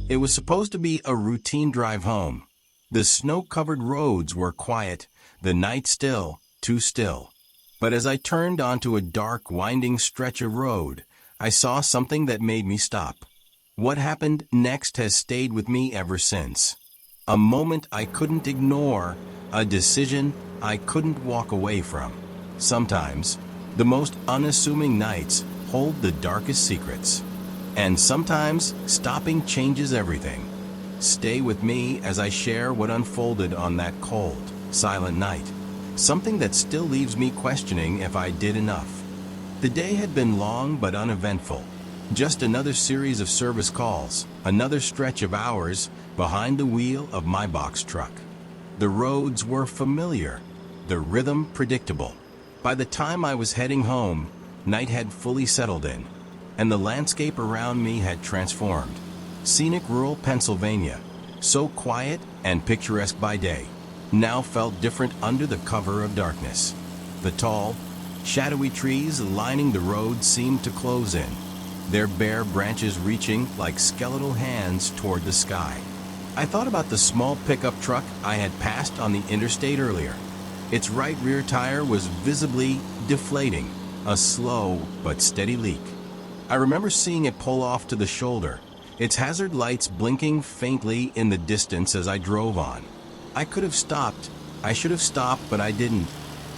It was supposed to be a routine drive home. The snow-covered roads were quiet, the night still, too still. But as I turned onto a dark, winding stretch of road, I saw something that made me stop. What happened next has stayed with me ever since. A moment I couldn't ignore, a decision I couldn't walk away from. Sometimes, the most unassuming nights hold the darkest secrets. And sometimes, stopping changes everything. Stay with me as I share what unfolded on that cold, silent night. Something that still leaves me questioning if I did enough. The day had been long but uneventful. Just another series of service calls, another stretch of hours behind the wheel of my box truck. The roads were familiar, the rhythm predictable. By the time I was heading home, night had fully settled in, and the landscape around me had transformed. Scenic rural Pennsylvania, so quiet and picturesque by day, now felt different under the cover of darkness. The tall, shadowy trees lining the road seemed to close in, their bare branches reaching like skeletal hands toward the sky. I thought about the small pickup truck I had passed on the interstate earlier. Its right rear tire was visibly deflating, a slow but steady leak. I remember seeing it pull off to the shoulder, its hazard lights blinking faintly in the distance as I drove on. I could have stopped. I should have stopped, but I didn't.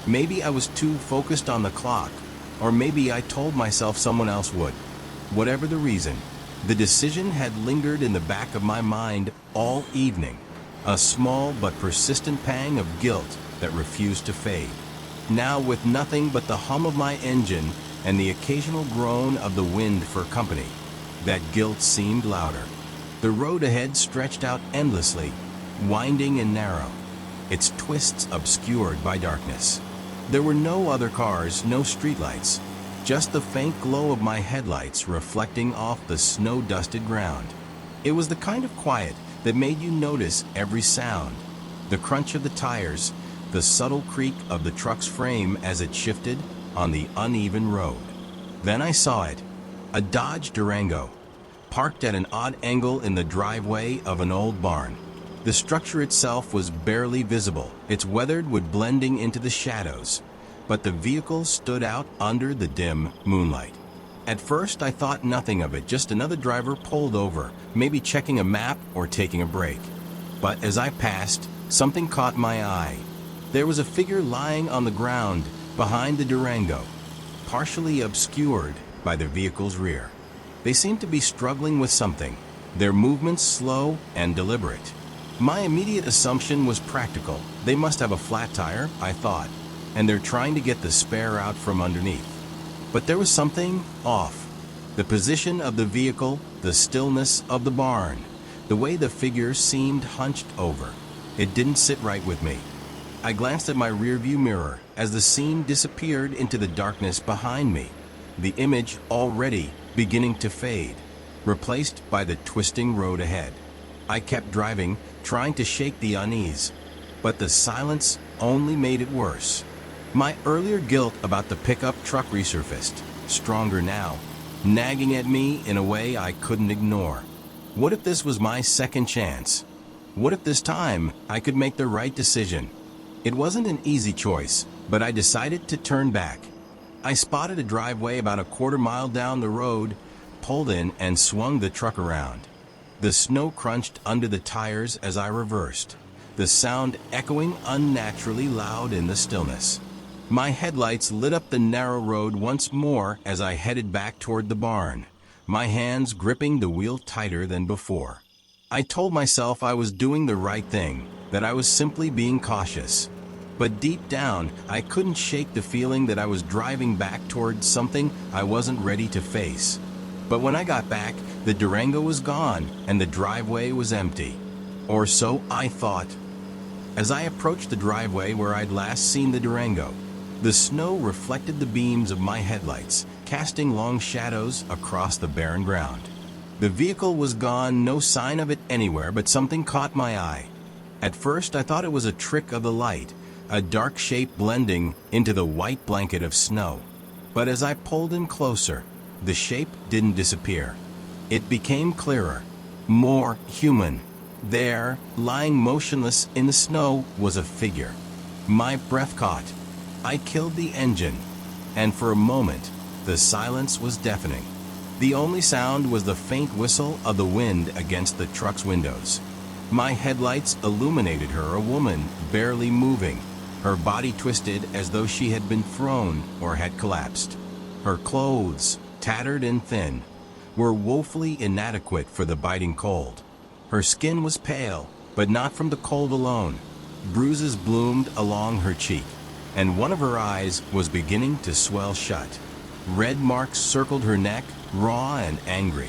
Maybe I was too focused on the clock, or maybe I told myself someone else would. Whatever the reason, the decision had lingered in the back of my mind all evening, a small but persistent pang of guilt that refused to fade. Now, with nothing but the hum of my engine and the occasional groan of the wind for company, that guilt seemed louder. The road ahead stretched out endlessly, winding and narrow, its twists obscured by darkness. There were no other cars, no streetlights, just the faint glow of my headlights reflecting off the snow-dusted ground. It was the kind of quiet that made you notice every sound, the crunch of the tires, the subtle creak of the truck's frame as it shifted on the uneven road. Then I saw it, a Dodge Durango, parked at an odd angle in the driveway of an old barn. The structure itself was barely visible, its weathered wood blending into the shadows, but the vehicle stood out under the dim moonlight. At first I thought nothing of it, just another driver pulled over, maybe checking a map or taking a break. But as I passed, something caught my eye. There was a figure lying on the ground behind the Durango, partially obscured by the vehicle's rear. They seemed to be struggling with something, their movements slow and deliberate. My immediate assumption was practical. They must have a flat tire, I thought, and they're trying to get the spare out from underneath. But there was something off. The position of the vehicle, the stillness of the barn, the way the figure seemed hunched over. It didn't sit right with me. I glanced at my rearview mirror as the scene disappeared into the darkness behind me, the image already beginning to fade, replaced by the twisting road ahead. I kept driving, trying to shake the unease, but the silence only made it worse. My earlier guilt about the pickup truck resurfaced, stronger now, nagging at me in a way I couldn't ignore. What if this was my second chance? What if this time I could make the right decision? It wasn't an easy choice, but I decided to turn back. I spotted a driveway about a quarter-mile down the road, pulled in and swung the truck around. The snow crunched under the tires as I reversed, the sound echoing unnaturally loud in the stillness. My headlights lit up the narrow road once more as I headed back toward the barn, my hands gripping the wheel tighter than before. I told myself I was doing the right thing, that I was simply being cautious. But deep down, I couldn't shake the feeling that I was driving back toward something I wasn't ready to face. But when I got back, the Durango was gone and the driveway was empty. Or so I thought. As I approached the driveway where I'd last seen the Durango, the snow reflected the beams of my headlights, casting long shadows across the barren ground. The vehicle was gone, no sign of it anywhere, but something caught my eye. At first, I thought it was a trick of the light, a dark shape blending into the white blanket of snow. But as I pulled in closer, the shape didn't disappear. It became clearer. more human. There, lying motionless in the snow, was a figure. My breath caught. I killed the engine, and for a moment, the silence was deafening. The only sound was the faint whistle of the wind against the truck's windows. My headlights illuminated her, a woman barely moving, her body twisted as though she had been thrown or had collapsed. Her clothes, tattered and thin, were woefully inadequate for the biting cold. Her skin was pale, but not from the cold alone. Bruises bloomed along her cheek, and one of her eyes was beginning to swell shut. Red marks circled her neck, raw and angry,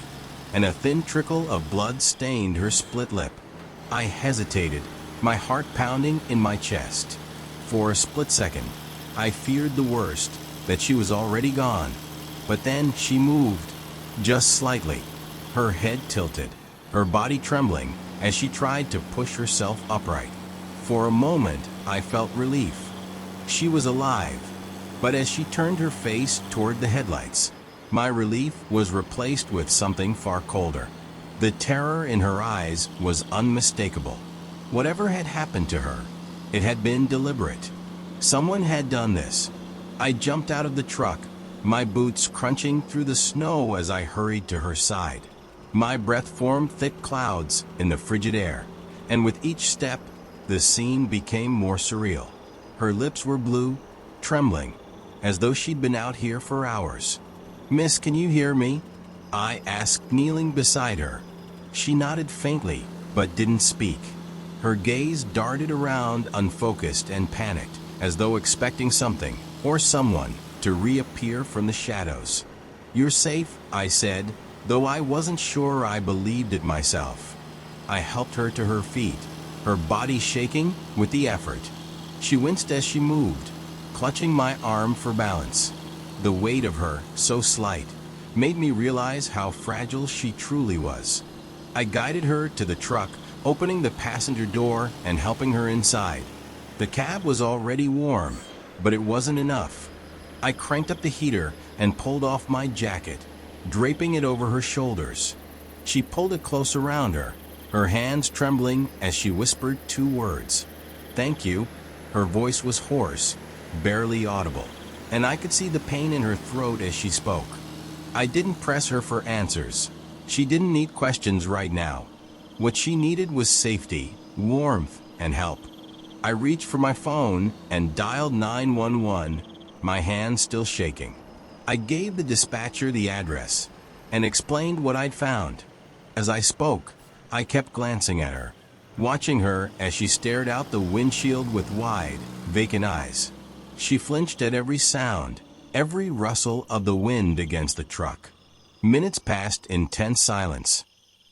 and a thin trickle of blood stained her split lip. I hesitated, my heart pounding in my chest. For a split second, I feared the worst, that she was already gone. But then she moved, just slightly, her head tilted, her body trembling as she tried to push herself upright. For a moment, I felt relief. She was alive. But as she turned her face toward the headlights, my relief was replaced with something far colder. The terror in her eyes was unmistakable. Whatever had happened to her, it had been deliberate. Someone had done this. I jumped out of the truck, my boots crunching through the snow as I hurried to her side. My breath formed thick clouds in the frigid air, and with each step, the scene became more surreal. Her lips were blue, trembling, as though she'd been out here for hours. "Miss, can you hear me?" I asked, kneeling beside her. She nodded faintly, but didn't speak. Her gaze darted around, unfocused and panicked, as though expecting something, or someone, to reappear from the shadows. "You're safe," I said, though I wasn't sure I believed it myself. I helped her to her feet, her body shaking with the effort. She winced as she moved, clutching my arm for balance. The weight of her, so slight, made me realize how fragile she truly was. I guided her to the truck, opening the passenger door and helping her inside. The cab was already warm, but it wasn't enough. I cranked up the heater and pulled off my jacket, draping it over her shoulders. She pulled it close around her hands trembling as she whispered 2 words. "Thank you." Her voice was hoarse, barely audible, and I could see the pain in her throat as she spoke. I didn't press her for answers. She didn't need questions right now. What she needed was safety, warmth, and help. I reached for my phone and dialed 911, my hands still shaking. I gave the dispatcher the address and explained what I'd found. As I spoke, I kept glancing at her, watching her as she stared out the windshield with wide, vacant eyes. She flinched at every sound, every rustle of the wind against the truck. Minutes passed in tense silence.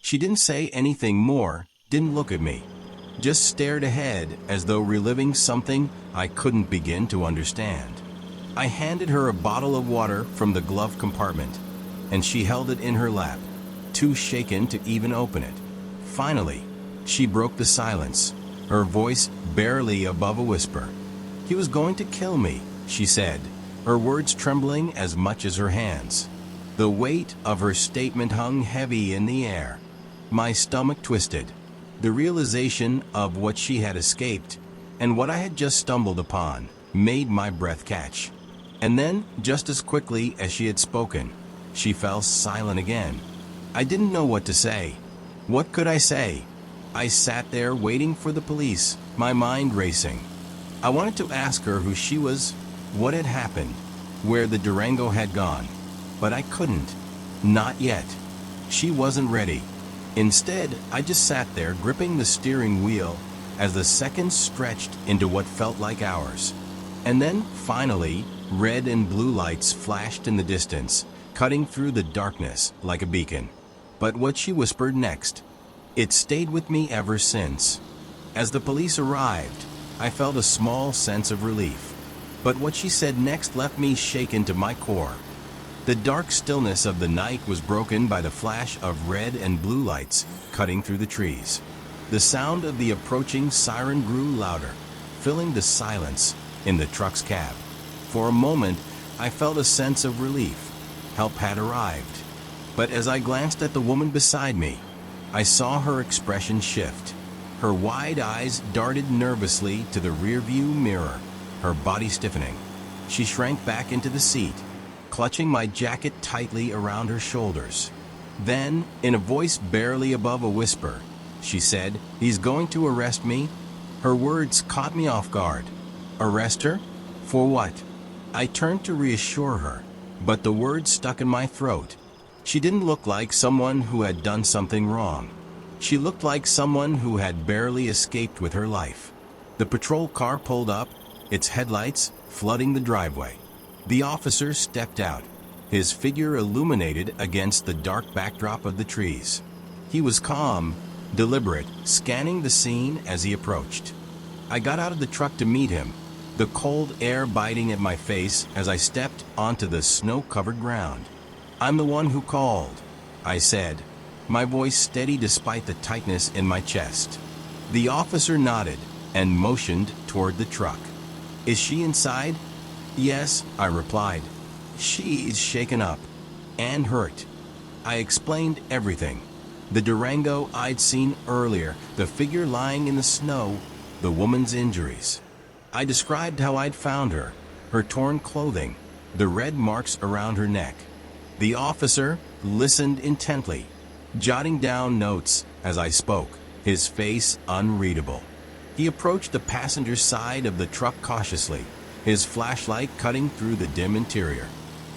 She didn't say anything more, didn't look at me, just stared ahead as though reliving something I couldn't begin to understand. I handed her a bottle of water from the glove compartment, and she held it in her lap, too shaken to even open it. Finally, she broke the silence, her voice barely above a whisper. "He was going to kill me," she said, her words trembling as much as her hands. The weight of her statement hung heavy in the air. My stomach twisted. The realization of what she had escaped and what I had just stumbled upon made my breath catch. And then, just as quickly as she had spoken, she fell silent again. I didn't know what to say. What could I say? I sat there waiting for the police, my mind racing. I wanted to ask her who she was, what had happened, where the Durango had gone. But I couldn't. Not yet. She wasn't ready. Instead, I just sat there gripping the steering wheel as the seconds stretched into what felt like hours. And then, finally, red and blue lights flashed in the distance, cutting through the darkness like a beacon. But what she whispered next, it stayed with me ever since. As the police arrived, I felt a small sense of relief. But what she said next left me shaken to my core. The dark stillness of the night was broken by the flash of red and blue lights cutting through the trees. The sound of the approaching siren grew louder, filling the silence in the truck's cab. For a moment, I felt a sense of relief. Help had arrived. But as I glanced at the woman beside me, I saw her expression shift. Her wide eyes darted nervously to the rearview mirror, her body stiffening. She shrank back into the seat, clutching my jacket tightly around her shoulders. Then, in a voice barely above a whisper, she said, "He's going to arrest me?" Her words caught me off guard. Arrest her? For what? I turned to reassure her, but the words stuck in my throat. She didn't look like someone who had done something wrong. She looked like someone who had barely escaped with her life. The patrol car pulled up, its headlights flooding the driveway. The officer stepped out, his figure illuminated against the dark backdrop of the trees. He was calm, deliberate, scanning the scene as he approached. I got out of the truck to meet him, the cold air biting at my face as I stepped onto the snow-covered ground. "I'm the one who called," I said, my voice steady despite the tightness in my chest. The officer nodded and motioned toward the truck. "Is she inside?" "Yes," I replied. "She's shaken up and hurt." I explained everything. The Durango I'd seen earlier, the figure lying in the snow, the woman's injuries. I described how I'd found her, her torn clothing, the red marks around her neck. The officer listened intently, jotting down notes as I spoke, his face unreadable. He approached the passenger side of the truck cautiously, his flashlight cutting through the dim interior.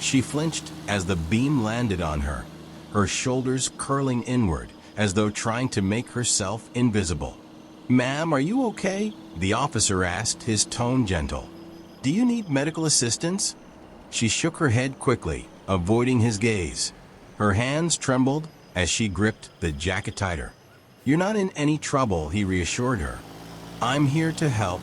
She flinched as the beam landed on her, her shoulders curling inward as though trying to make herself invisible. "Ma'am, are you okay?" the officer asked, his tone gentle. "Do you need medical assistance?" She shook her head quickly, avoiding his gaze. Her hands trembled as she gripped the jacket tighter. "You're not in any trouble," he reassured her. "I'm here to help."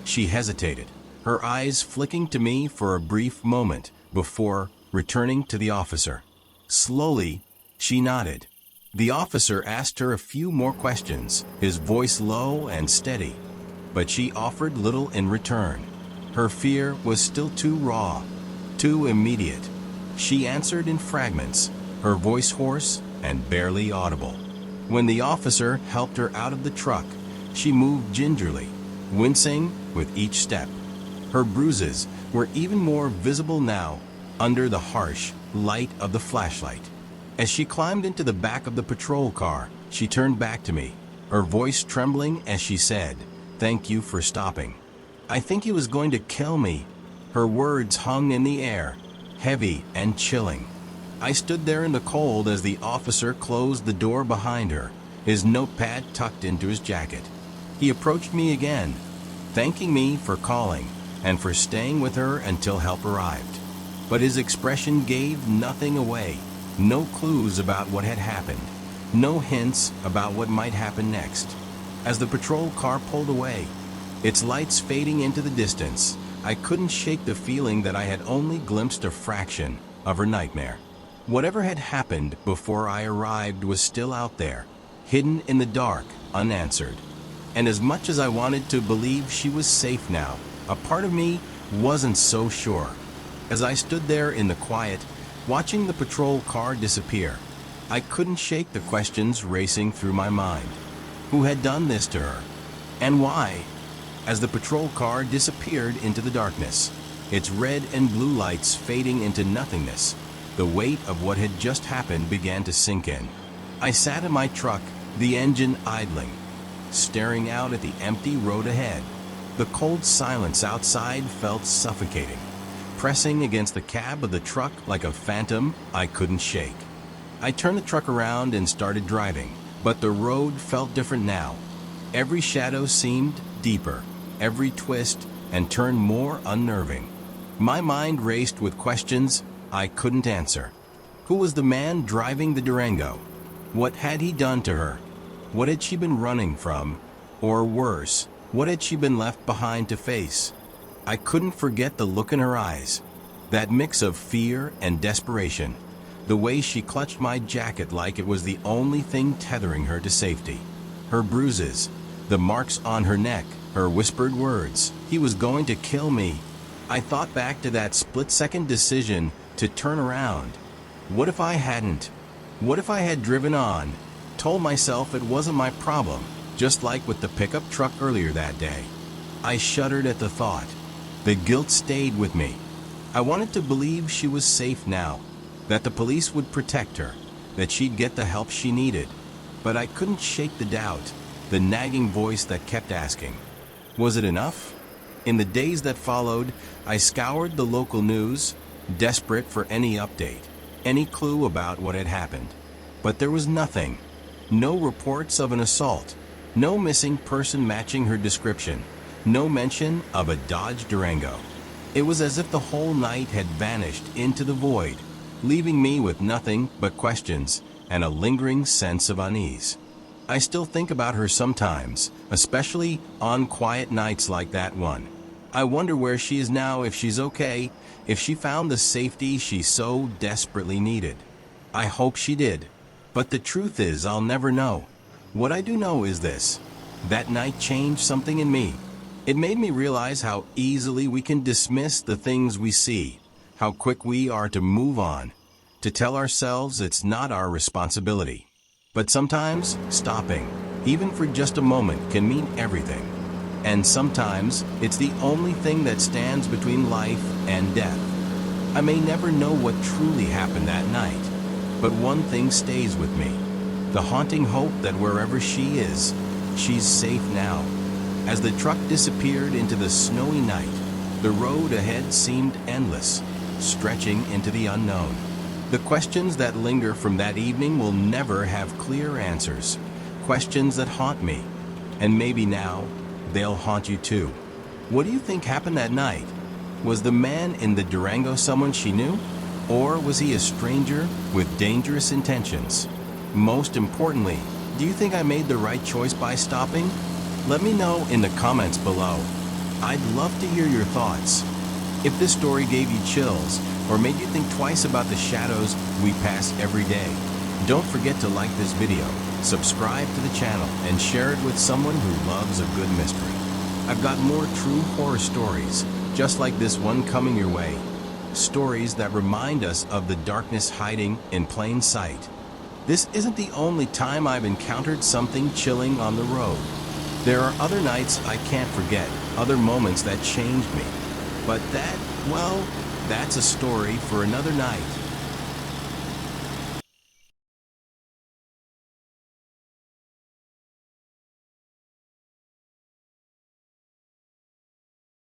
She hesitated, her eyes flicking to me for a brief moment before returning to the officer. Slowly, she nodded. The officer asked her a few more questions, his voice low and steady, but she offered little in return. Her fear was still too raw, too immediate. She answered in fragments, her voice hoarse and barely audible. When the officer helped her out of the truck, she moved gingerly, wincing with each step. Her bruises were even more visible now under the harsh light of the flashlight. As she climbed into the back of the patrol car, she turned back to me, her voice trembling as she said, "Thank you for stopping. I think he was going to kill me." Her words hung in the air, heavy and chilling. I stood there in the cold as the officer closed the door behind her, his notepad tucked into his jacket. He approached me again, thanking me for calling and for staying with her until help arrived. But his expression gave nothing away, no clues about what had happened, no hints about what might happen next. As the patrol car pulled away, its lights fading into the distance, I couldn't shake the feeling that I had only glimpsed a fraction of her nightmare. Whatever had happened before I arrived was still out there, hidden in the dark, unanswered. And as much as I wanted to believe she was safe now, a part of me wasn't so sure. As I stood there in the quiet, watching the patrol car disappear, I couldn't shake the questions racing through my mind. Who had done this to her? And why? As the patrol car disappeared into the darkness, its red and blue lights fading into nothingness, the weight of what had just happened began to sink in. I sat in my truck, the engine idling, staring out at the empty road ahead. The cold silence outside felt suffocating, pressing against the cab of the truck like a phantom I couldn't shake. I turned the truck around and started driving, but the road felt different now. Every shadow seemed deeper, every twist and turn more unnerving. My mind raced with questions I couldn't answer. Who was the man driving the Durango? What had he done to her? What had she been running from? Or worse, what had she been left behind to face? I couldn't forget the look in her eyes, that mix of fear and desperation, the way she clutched my jacket like it was the only thing tethering her to safety. Her bruises, the marks on her neck, her whispered words, "He was going to kill me." I thought back to that split-second decision to turn around. What if I hadn't? What if I had driven on, told myself it wasn't my problem, just like with the pickup truck earlier that day. I shuddered at the thought. The guilt stayed with me. I wanted to believe she was safe now, that the police would protect her, that she'd get the help she needed. But I couldn't shake the doubt, the nagging voice that kept asking, was it enough? In the days that followed, I scoured the local news, desperate for any update, any clue about what had happened. But there was nothing. No reports of an assault, no missing person matching her description, no mention of a Dodge Durango. It was as if the whole night had vanished into the void, leaving me with nothing but questions and a lingering sense of unease. I still think about her sometimes, especially on quiet nights like that one. I wonder where she is now, if she's okay, if she found the safety she so desperately needed. I hope she did. But the truth is, I'll never know. What I do know is this: that night changed something in me. It made me realize how easily we can dismiss the things we see, how quick we are to move on, to tell ourselves it's not our responsibility. But sometimes, stopping, even for just a moment, can mean everything. And sometimes, it's the only thing that stands between life and death. I may never know what truly happened that night, but one thing stays with me: the haunting hope that wherever she is, she's safe now. As the truck disappeared into the snowy night, the road ahead seemed endless, stretching into the unknown. The questions that linger from that evening will never have clear answers. Questions that haunt me. And maybe now, they'll haunt you too. What do you think happened that night? Was the man in the Durango someone she knew? Or was he a stranger with dangerous intentions? Most importantly, do you think I made the right choice by stopping? Let me know in the comments below. I'd love to hear your thoughts. If this story gave you chills or made you think twice about the shadows we pass every day, don't forget to like this video, subscribe to the channel, and share it with someone who loves a good mystery. I've got more true horror stories, just like this one, coming your way. Stories that remind us of the darkness hiding in plain sight. This isn't the only time I've encountered something chilling on the road. There are other nights I can't forget, other moments that changed me. But that's a story for another night.